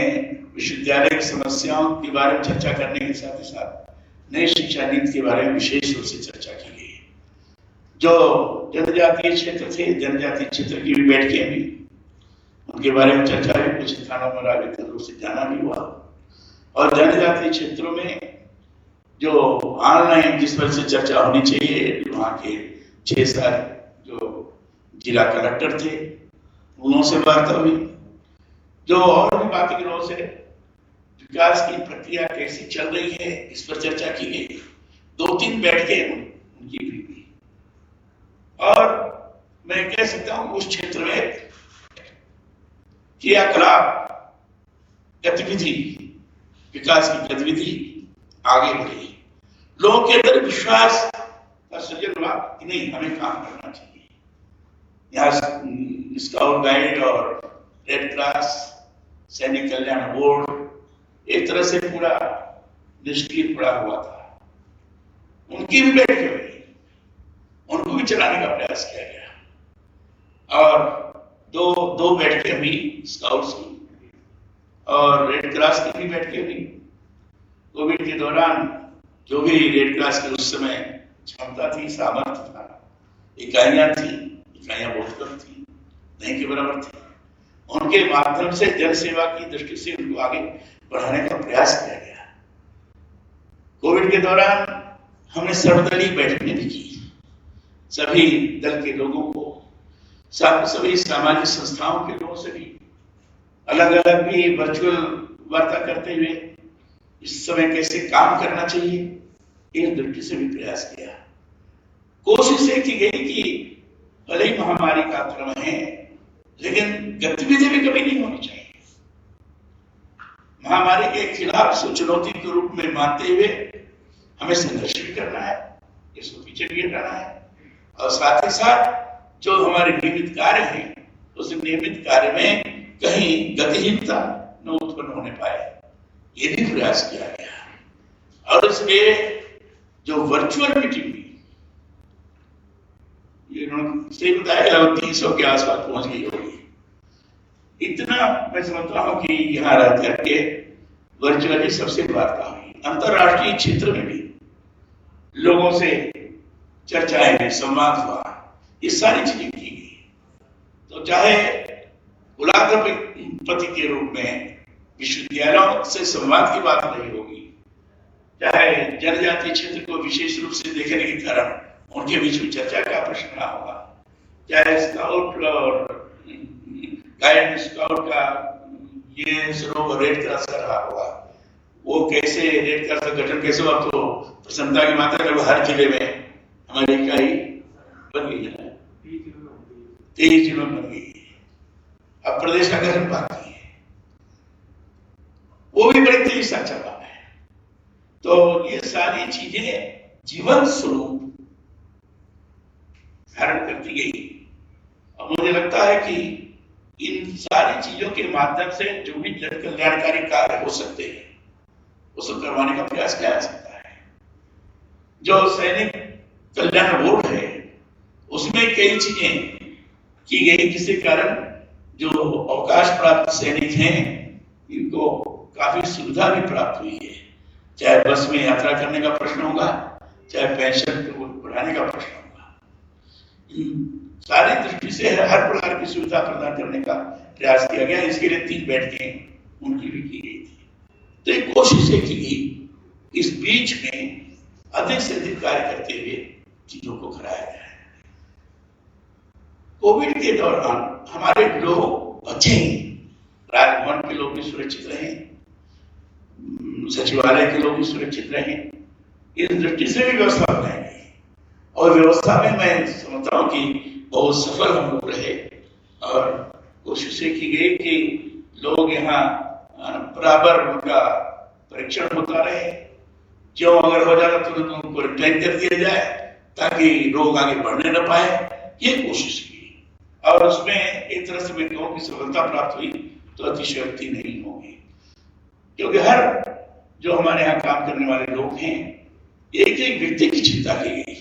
विश्वविद्यालय की समस्याओं के बारे में चर्चा करने के साथ ही साथ नई शिक्षा नीति के बारे में विशेष रूप से चर्चा की गई। जो जनजातीय क्षेत्र थे, जनजातीय क्षेत्र की भी बैठकें हुई, उनके बारे में चर्चा हुई, कुछ स्थानों पर व्यक्तिगत रूप से जाना भी हुआ। और जनजातीय क्षेत्रों में जो ऑनलाइन जिस पर से चर्चा होनी चाहिए, वहाँ के 6-7 जो जिला कलेक्टर थे उन्होंने से वार्ता हुई। जो और भी बाकी लोगों से विकास की प्रक्रिया कैसी चल रही है इस पर चर्चा की गई। 2-3 बैठकें उनकी भी हुई। और मैं कह सकता हूं उस क्षेत्र में क्रियाकलाप, गतिविधि, विकास की गतिविधि आगे बढ़ी। लोगों के अंदर विश्वास का सृजन हुआ कि नहीं, हमें काम करना चाहिए। यहाँ स्काउट गाइड और रेड क्रॉस, सैनिक कल्याण बोर्ड एक तरह से पूरा निष्क्रिय पड़ा हुआ था। उनकी भी बैठकें हुई, उनको भी चलाने का प्रयास किया गया। और दो बैठकें हुई स्काउट्स की और रेड क्रॉस की भी बैठकें हुई। कोविड के दौरान जो भी रेड क्रॉस की उस समय क्षमता थी, सामर्थ्य था, इकाइयां बहुत कम थी, नहीं के बराबर थी, उनके माध्यम से जन सेवा की दृष्टि से उनको आगे बढ़ाने का प्रयास किया गया। कोविड के दौरान हमने सर्वदलीय बैठकें भी की, सभी दल के लोगों को, सभी सामाजिक संस्थाओं के लोगों से भी अलग अलग भी वर्चुअल वार्ता करते हुए इस समय कैसे काम करना चाहिए, इस दृष्टि से भी प्रयास किया। कोशिश ये की गई कि भले ही महामारी का क्रम है, लेकिन गतिविधि भी कभी नहीं होनी चाहिए। महामारी के खिलाफ चुनौती के रूप में मानते हुए हमें संघर्ष भी करना है, इसको पीछे भी हटाना है, और साथ ही साथ जो हमारे नियमित कार्य हैं, उस नियमित कार्य में कहीं गतिहीनता न उत्पन्न होने पाए, ये भी प्रयास किया गया। और इसलिए जो वर्चुअल मीटिंग हुई, ये उन्होंने सही बताया, लगभग 300 के आसपास पहुंच गई होगी। इतना मैं समझता हूं कि यहाँ रह करके वर्चुअली सबसे वार्ता हुई। अंतरराष्ट्रीय क्षेत्र में भी लोगों से चर्चाएं हुई, संवाद हुआ, ये सारी चीजें की गई। तो चाहे कुलाधिपति के रूप में विश्वविद्यालयों से संवाद की बात रही होगी, चाहे जनजातीय क्षेत्र को विशेष रूप से देखने के कारण उनके बीच में चर्चा का प्रश्न रहा होगा, चाहे स्काउट और गाइड स्काउट का ये सरोवर रेड क्रॉस का रहा होगा, वो कैसे रेड क्रॉस का गठन कैसे हुआ। तो प्रसन्नता की बात है, हर जिले में हमारी इकाई बन गई है, 23 जिलों में बन गई है। अब प्रदेश का गठन बाकी है, वो भी बड़ी तेजी से चल रहा है। तो ये सारी चीजें जीवन स्वरूप धारण करती गई, और मुझे लगता है कि इन सारी चीजों के माध्यम से जो भी जन कल्याणकारी कार्य हो सकते हैं, उसको करवाने का प्रयास किया जा सकता है। जो सैनिक कल्याण बोर्ड है, उसमें कई चीजें की गई, जिसके कारण जो अवकाश प्राप्त सैनिक हैं, इनको काफी सुविधा भी प्राप्त हुई है। चाहे बस में यात्रा करने का प्रश्न होगा, चाहे पेंशन को बढ़ाने का प्रश्न होगा, सारी दृष्टि से हर प्रकार की सुविधा प्रदान करने का प्रयास किया गया। इसके लिए 3 बैठकें उनकी भी की गई थी। तो एक कोशिश की गई, इस बीच में अधिक से अधिक कार्य करते हुए चीजों को कराया गया है। कोविड के दौरान हमारे लोग बचे, राजभवन के लोग भी सुरक्षित रहे, सचिवालय के लोग भी सुरक्षित रहे, इस दृष्टि से भी व्यवस्था बनाई गई। और व्यवस्था में मैं समझता हूं कि बहुत सफल हम लोग रहे, और कोशिश की गई कि लोग यहाँ बराबर उनका परीक्षण होता रहे, जो अगर हो जाता तो उनको क्वारंटाइन कर दिया जाए ताकि रोग आगे बढ़ने न पाए, ये कोशिश की। और उसमें एक तरह से मैं कहूं कि सफलता प्राप्त हुई तो अतिशयोक्ति नहीं होगी, क्योंकि हर जो हमारे यहाँ काम करने वाले लोग हैं, एक एक व्यक्ति की चिंता की गई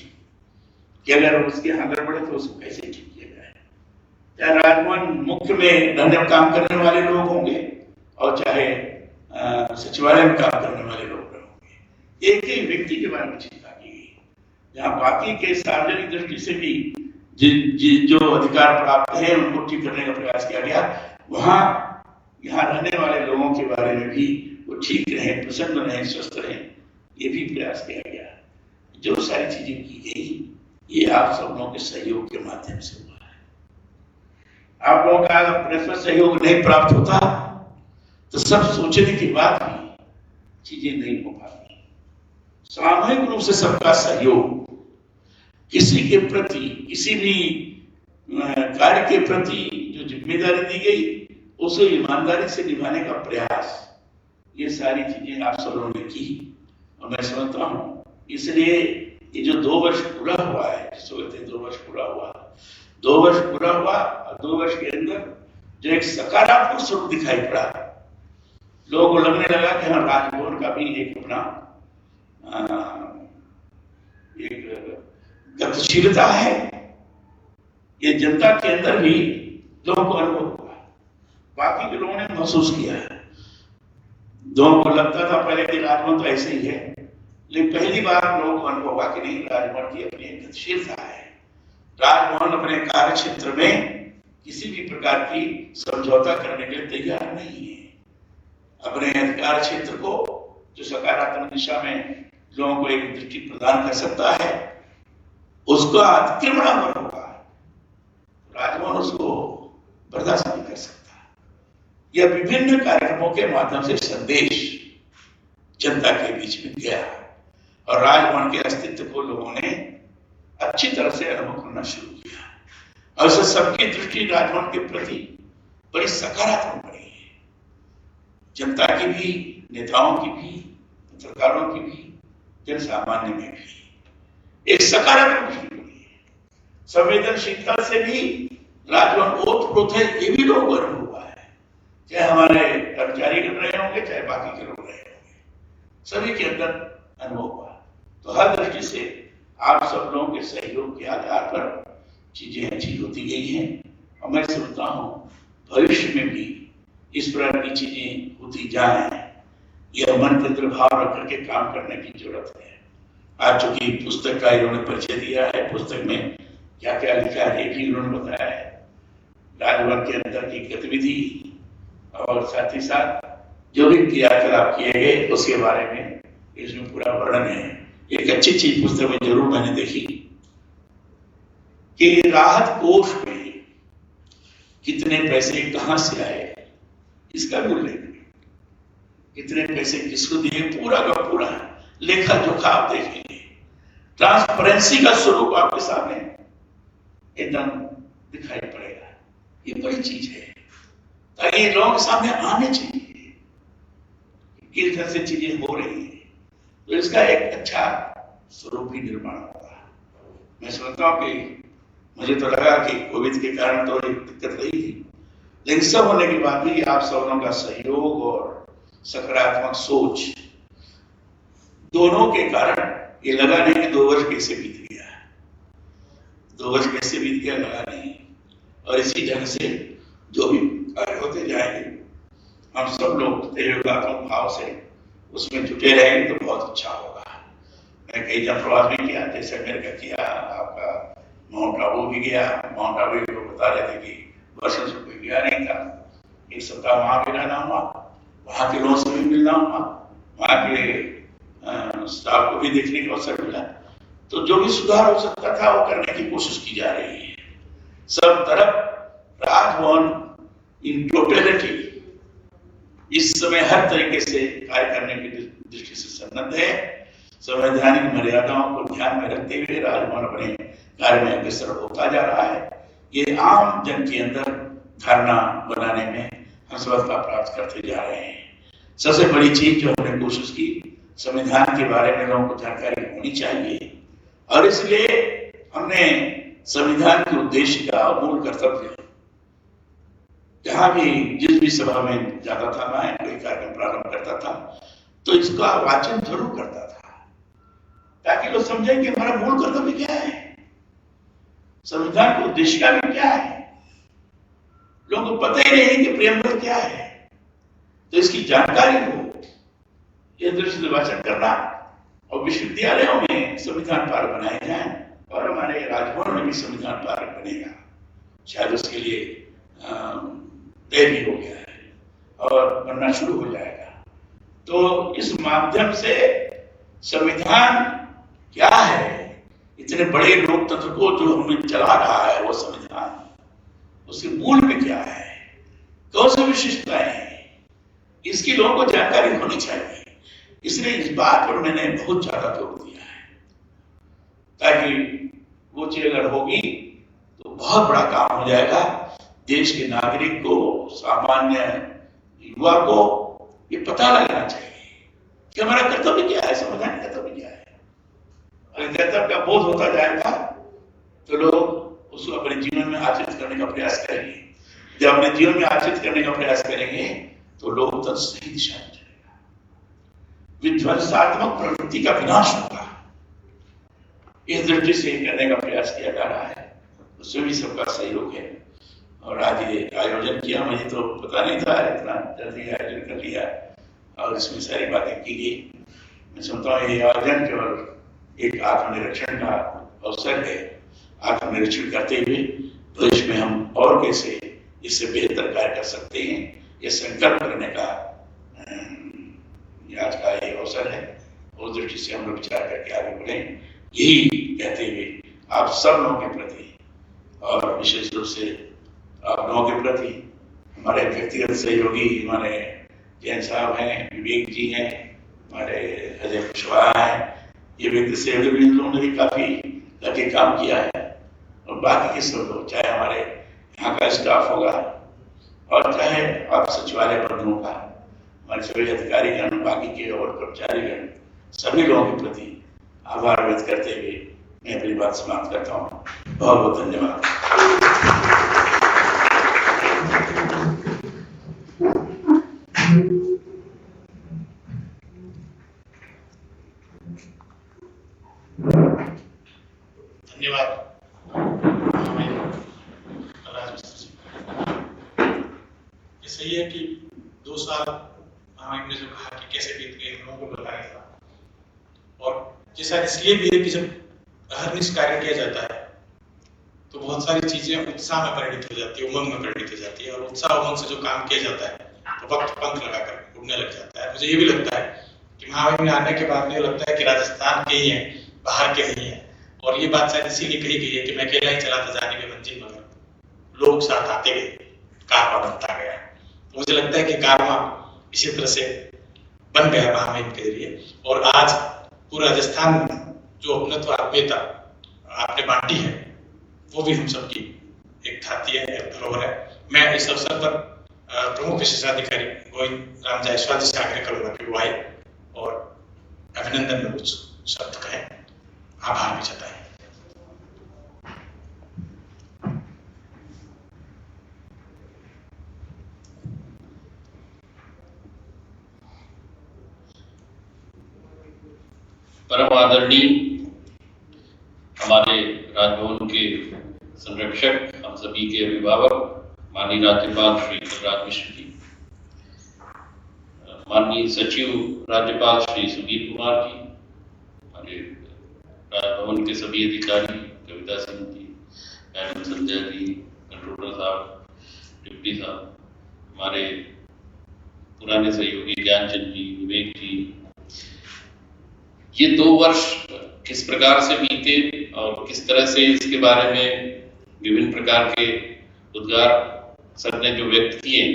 कि अगर उसके यहाँ गड़बड़ तो उसको कैसे ठीक किया जाए। चाहे राजभवन मुख्य में रहने में काम करने वाले लोग होंगे, और चाहे सचिवालय में काम करने वाले लोग होंगे, एक एक व्यक्ति के बारे में चिंता की गई। जहाँ बाकी के सार्वजनिक दृष्टि से भी जो अधिकार प्राप्त है उनको ठीक करने का प्रयास किया गया, वहां यहाँ रहने वाले लोगों के बारे में भी वो ठीक रहे, प्रसन्न रहे, स्वस्थ रहे, ये भी प्रयास किया गया। जो सारी चीजें की गई, ये आप सब लोगों के सहयोग के माध्यम से हुआ है। आप लोगों का अगर परस्पर सहयोग नहीं प्राप्त होता तो सब सोचने के बाद भी चीजें नहीं हो पाती। सामूहिक रूप से सबका सहयोग, किसी के प्रति, किसी भी कार्य के प्रति जो जिम्मेदारी दी गई उसे ईमानदारी से निभाने का प्रयास, ये सारी चीजें आप सब लोगों ने की और मैं समझता हूं इसलिए ये जो 2 वर्ष पूरा हुआ है, जिसको कहते हैं 2 वर्ष पूरा हुआ, 2 वर्ष पूरा हुआ और 2 वर्ष के अंदर जो एक सकारात्मक स्वरूप दिखाई पड़ा, लोगों को लगने लगा कि हाँ राजभवन का भी एक अपना एक गतिशीलता है, ये जनता के अंदर भी लोगों को अनुभव हुआ, बाकी के लोगों ने महसूस किया है। लोगों को लगता था पहले कि राजभवन तो ऐसे ही है, लेकिन पहली बार लोगों को अनुभव हुआ कि नहीं, राजभवन की अपनी एक गतिशीलता है। राजभवन अपने कार्य क्षेत्र में किसी भी प्रकार की समझौता करने के लिए तैयार नहीं है। अपने अधिकार क्षेत्र को जो सकारात्मक दिशा में लोगों को एक दृष्टि प्रदान कर सकता है, उसका अतिक्रमण अगर होगा, राजभवन उसको बर्दाश्त नहीं कर सकता। यह विभिन्न कार्यक्रमों के माध्यम से संदेश जनता के बीच में गया और राजभवन के अस्तित्व को लोगों ने अच्छी तरह से अनुभव करना शुरू किया और इससे सबकी दृष्टि राजभवन के प्रति बड़ी सकारात्मक बनी है। जनता की भी, नेताओं की भी, पत्रकारों की भी, जन सामान्य में भी एक सकारात्मक दृष्टि बनी है। संवेदनशीलता से भी राजभवन ओतप्रोत है, ये भी लोगों को अनुभव हुआ है, चाहे हमारे कर्मचारी कर रहे होंगे चाहे बाकी के लोग रहे होंगे, सभी के अंदर अनुभव हुआ। तो हर दृष्टि से आप सब लोगों के सहयोग के आधार पर चीजें अच्छी होती गई हैं और मैं समझता हूं भविष्य में भी इस प्रकार की चीजें होती जाएं, यह मन के अंदर भाव रख करके काम करने की जरूरत है। आज चूंकि पुस्तक का इन्होंने परिचय दिया है, पुस्तक में क्या क्या लिखा है ये भी उन्होंने बताया है, राजभवन के अंदर की गतिविधि और साथ ही साथ जो भी क्रियाकलाप किए गए उसके बारे में इसमें पूरा वर्णन है। एक अच्छी चीज पुस्तक में जरूर मैंने देखी कि राहत कोष में कितने पैसे कहां से आए, इसका भी उल्लेख है। कितने पैसे किसको दिए, पूरा का पूरा लेखा जोखा आप देखेंगे, ट्रांसपेरेंसी का स्वरूप आपके सामने एकदम दिखाई पड़ेगा। ये बड़ी चीज है ताकि लोगों के सामने आने चाहिए किस तरह से चीजें हो रही है, तो इसका एक अच्छा स्वरूप भी निर्माण होगा। मैं समझता हूं कि मुझे तो लगा कि कोविड के कारण तो एक दिक्कत रही थी, लेकिन सब होने के बाद भी आप सब लोगों का सहयोग और सकारात्मक सोच दोनों के कारण ये लगा नहीं कि 2 वर्ष कैसे बीत गया, 2 वर्ष कैसे बीत गया लगा नहीं। और इसी ढंग से जो भी कार्य होते जाएंगे हम सब लोग सहयोगात्मक भाव से उसमें जुटे रहेंगे तो बहुत अच्छा होगा। मैं कई जगह प्रवास भी किया, जैसे अमेरिका किया, आपका माउंट आबू भी गया। माउंट आबू को बता रहे थे कि वर्षों से कोई गया नहीं था, 1 सप्ताह वहां भी रहना हुआ, वहां के लोगों से भी मिलना हुआ, वहां के स्टाफ को भी देखने का अवसर मिला। तो जो भी सुधार हो सकता था वो करने की कोशिश की जा रही है। सब तरफ राजभवन इन टोटलिटी इस समय हर तरीके से कार्य करने की दृष्टि से सन्नद्ध है। संवैधानिक मर्यादाओं को ध्यान में रखते हुए राजभवन अपने कार्य में अग्रसर होता जा रहा है। ये आम जन के अंदर धारणा बनाने में हम सफलता प्राप्त करते जा रहे हैं। सबसे बड़ी चीज जो हमने कोशिश की, संविधान के बारे में लोगों को जानकारी होनी चाहिए और इसलिए हमने संविधान के उद्देश्य का मूल कर्तव्य जहां भी जिस भी सभा में जाता था, मैं कोई कार्यक्रम प्रारंभ करता था तो इसका वाचन जरूर करता था ताकि लोग समझें कि हमारा मूल कर्तव्य क्या है, संविधान के उद्देश्य का भी क्या है। लोगों को पता ही नहीं कि प्रियम्बल क्या है, तो इसकी जानकारी हो, यह दृष्टि से वाचन करना और विश्वविद्यालयों में संविधान पार्क बनाए जाएं और हमारे राजभवन में भी संविधान पार्क बनेगा। शायद उसके लिए तय भी हो गया है और बनना शुरू हो जाएगा। तो इस माध्यम से संविधान क्या है, इतने बड़े लोकतंत्र को जो हमें चला रहा है वो संविधान, उसके मूल में क्या है, कौन सी विशिष्टताएं हैं, इसकी लोगों को जानकारी होनी चाहिए। इसलिए इस बात पर मैंने बहुत ज्यादा जोर दिया है, ताकि वो चीज अगर होगी तो बहुत बड़ा काम हो जाएगा। देश के नागरिक को, सामान्य युवा को ये पता लगना चाहिए कि हमारा कर्तव्य क्या है, समझना कर्तव्य क्या है। अगर कर्तव्य का बोध होता जाएगा तो लोग उसको अपने जीवन में आचरित करने का प्रयास करेंगे। जब अपने जीवन में आचरित करने का प्रयास करेंगे तो लोग तब सही दिशा में चलेगा, विध्वंसात्मक प्रवृत्ति का विनाश होगा। इस दृष्टि से करने का प्रयास किया जा रहा है, उसमें भी सबका सहयोग है। और आज ये आयोजन किया, मुझे तो पता नहीं था, इतना जल्दी आयोजन कर लिया और इसमें सारी बातें की गई। मैं समझता हूँ ये आयोजन केवल एक आत्मनिरीक्षण का अवसर है। आत्मनिरीक्षण करते हुए भविष्य में हम और कैसे इससे बेहतर कार्य कर सकते हैं, ये संकल्प करने का आज का ये अवसर है। उस दृष्टि से हम लोग विचार करके आगे बढ़े, यही कहते हुए आप सब लोगों के प्रति और विशेष रूप से आप लोगों के प्रति हमारे व्यक्तिगत सहयोगी हमारे जैन साहब हैं, विवेक जी हैं, हमारे अजय कुशवाहा हैं, ये व्यक्ति सहयोगी भी, इन लोगों ने भी काफी लगे काम किया है। और बाकी के सब लोग, चाहे हमारे यहाँ का स्टाफ होगा और चाहे आप सचिवालय बंधुओं का, हमारे सभी अधिकारीगण, बाकी के और कर्मचारीगण, सभी लोगों के प्रति आभार व्यक्त करते हुए मैं अपनी बात समाप्त करता हूँ। बहुत बहुत धन्यवाद। धन्यवाद। ये सही है कि 2 साल हमने जो कहा कि कैसे बीत गए, हम लोगों को बताया था। और ये शायद इसलिए भी है कि जब अहर्निश कार्य किया जाता है तो बहुत सारी चीजें उत्साह में परिणित हो जाती है, उमंग में परिणित हो जाती है। और उत्साह उमंग से जो काम किया जाता है तो वक्त पंख लगाकर उड़ने लग जाता है। मुझे ये भी लगता है कि महामहिम आने के बाद मुझे लगता है कि राजस्थान के ही है, बाहर के नहीं है। और ये बात शायद इसीलिए कही गई है कि मैं अकेला ही चलाता जाने के मंजिल, मगर लोग साथ आते गए, कारवा बनता गया। तो मुझे लगता है कि कारवा इसी तरह से बन गया महामहिम के जरिए। और आज पूरा राजस्थान में जो अपनत्व आत्मीयता आपने बांटी है, वो भी हम सबकी एक खाती है, एक धरोहर है। मैं इस अवसर पर प्रमुख विशेषाधिकारी गोविंद राम जायसवाल जी से आग्रह करूंगा कि वो आए और अभिनंदन में कुछ शब्द कहें, आभार भी जताएं। परम आदरणीय हमारे राजभवन के संरक्षक, हम सभी के अभिभावक, माननीय राज्यपाल श्री कलराज मिश्र जी, माननीय सचिव राज्यपाल श्री सुधीर कुमार जी, हमारे राजभवन के सभी अधिकारी, कविता सिंह जी, मैडम संजय जी, कंट्रोलर साहब, डिप्टी साहब, हमारे पुराने सहयोगी ज्ञानचंद जी, विवेक जी, ये 2 वर्ष किस प्रकार से बीते और किस तरह से इसके बारे में विभिन्न प्रकार के उद्गार सर ने जो व्यक्त किए,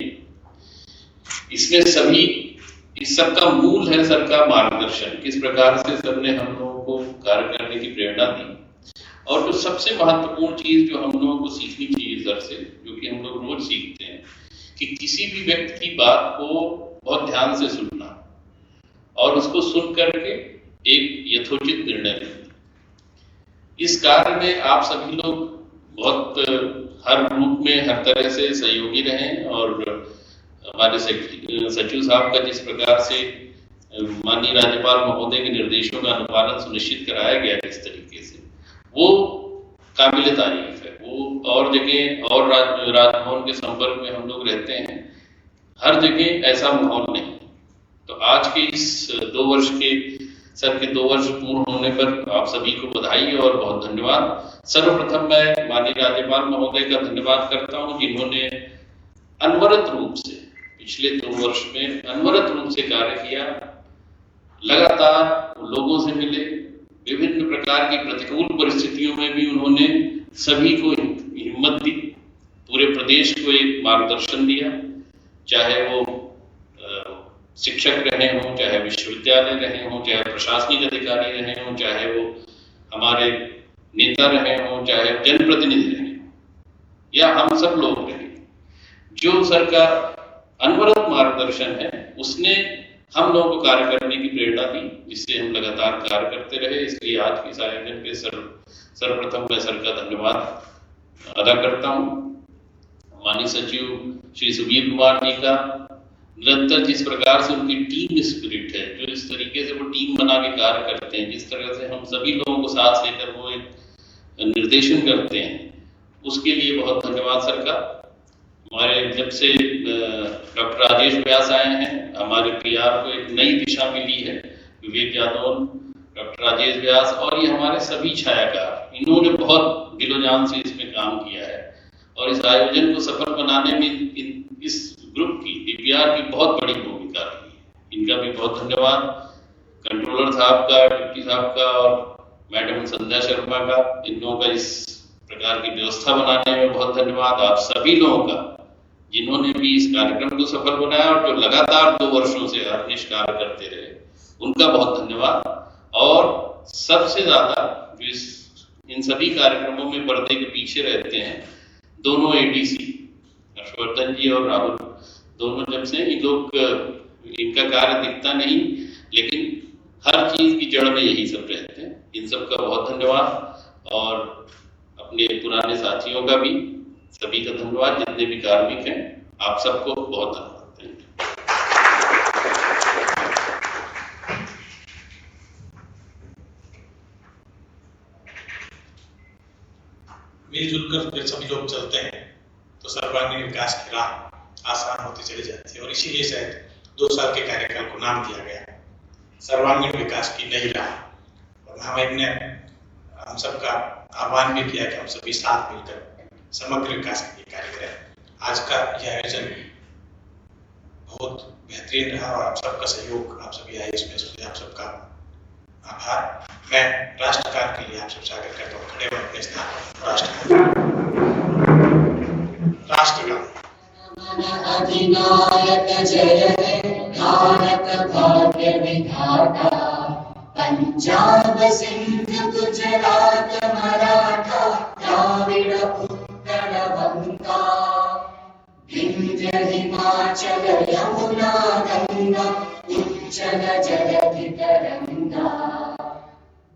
इसमें सभी, इस सब का मूल है सर का मार्गदर्शन। किस प्रकार से सर ने हम लोगों को कार्य करने की प्रेरणा दी। और जो सबसे महत्वपूर्ण चीज जो हम लोगों को सीखनी चाहिए सर से, जो कि हम लोग रोज सीखते हैं, कि किसी भी व्यक्ति की बात को बहुत ध्यान से सुनना और उसको सुन करके एक यथोचित निर्णय लेना। इस कार्य में आप सभी लोग बहुत हर रूप में, हर तरह से सहयोगी रहे। और हमारे सचिव साहब का जिस प्रकार से माननीय राज्यपाल महोदय के निर्देशों का अनुपालन सुनिश्चित कराया गया इस तरीके से, वो काबिल तारीफ है। वो और जगह और राजभवन के संपर्क में हम लोग रहते हैं, हर जगह ऐसा माहौल नहीं। तो आज के इस 2 वर्ष के सर के 2 वर्ष पूर्ण होने पर आप सभी को बधाई और बहुत धन्यवाद। सर्वप्रथम मैं माननीय राज्यपाल महोदय का धन्यवाद करता हूं, जिन्होंने अनवरत रूप से पिछले 2 वर्ष में अनवरत रूप से कार्य किया, लगातार लोगों से मिले, विभिन्न प्रकार की प्रतिकूल परिस्थितियों में भी उन्होंने सभी को हिम्मत दी, पूरे प्रदेश को एक मार्गदर्शन दिया, चाहे वो शिक्षक रहे हों, चाहे विश्वविद्यालय रहे हों, चाहे प्रशासनिक अधिकारी रहे हों, चाहे वो हमारे नेता रहे हों, चाहे जनप्रतिनिधि रहे हों, या हम सब लोग रहे, जो सरकार अनवरत मार्गदर्शन है उसने हम लोगों को कार्य करने की प्रेरणा दी, जिससे हम लगातार कार्य करते रहे। इसलिए आज के इस आयोजन पे सर्वप्रथम मैं सर का धन्यवाद अदा करता हूँ। माननीय सचिव श्री सुबीर कुमार जी का निरंतर जिस प्रकार से उनकी टीम स्पिरिट है, जो इस तरीके से वो टीम बना के कार्य करते हैं, जिस तरह से हम सभी लोगों को साथ लेकर वो एक निर्देशन करते हैं, उसके लिए बहुत धन्यवाद सर का। हमारे जब से डॉक्टर राजेश व्यास आए हैं, हमारे पीआर को एक नई दिशा मिली है। विवेक यादव, डॉक्टर राजेश व्यास और ये हमारे सभी छायाकार, इन्होंने बहुत दिलोजान से इसमें काम किया है और इस आयोजन को सफल बनाने में इस ग्रुप की, डीपीआर की बहुत बड़ी भूमिका रही है। इनका भी बहुत धन्यवाद। कंट्रोलर साहब का, डिप्टी साहब का और मैडम संध्या शर्मा का, इन लोगों का इस प्रकार की व्यवस्था बनाने में बहुत धन्यवाद। आप सभी लोगों का, जिन्होंने भी इस कार्यक्रम को सफल बनाया और जो लगातार 2 वर्षों से अहर्निश कार्य करते रहे, उनका बहुत धन्यवाद। और सबसे ज्यादा जो इन सभी कार्यक्रमों में पर्दे के पीछे रहते हैं, दोनों एडीसी हर्षवर्धन जी और राहुल, दोनों जब से ये लोग, इनका कार्य दिखता नहीं, लेकिन हर चीज की जड़ में यही सब रहते हैं। इन सब का बहुत धन्यवाद और अपने पुराने साथियों का भी, सभी का धन्यवाद, जितने भी कार्मिक हैं, आप सबको बहुत धन्यवाद। मिलजुल कर सभी लोग चलते हैं तो सर्वांगीण विकास की राह आसान होती चली जाती है और इसीलिए शायद 2 साल के कार्यकाल को नाम दिया गया सर्वांगीण विकास की नई राह। और महामहिम ने हम सबका आह्वान भी किया कि हम सभी साथ मिलकर समग्र विकास के लिए कार्य करें। आज का यह आयोजन बहुत बेहतरीन रहा और आप सबका सहयोग, आप सभी आए इसमें, आप सबका आभार। मैं राष्ट्रगान के लिए आप सबसे आग्रह करता हूँ, खड़े हुए अपने स्थान पर राष्ट्रगान। अधिनायक जय हे भारत भाग्य विधाता, पंजाब सिंध गुजरात मराठा द्राविड़ उत्कल बंगा, विंध्य हिमाचल यमुना गंगा उच्चल जलधि तरंगा,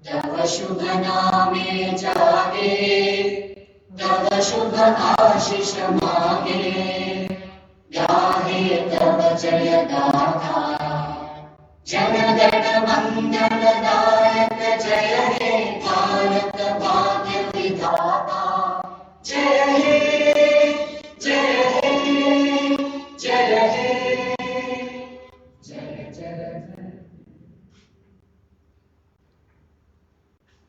तव शुभ नामे जागे, तव शुभ आशीष मागे, गाहे तव जय गाथा, जनगण मंगल दायक जय हे भारत भाग्य विधाता, जय हे जय हे जय हे जय जय।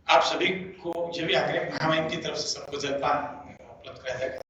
आप सभी को यह भी आग्रह, महामहिम की तरफ से सबको जलपान उपलब्ध कराया जाएगा।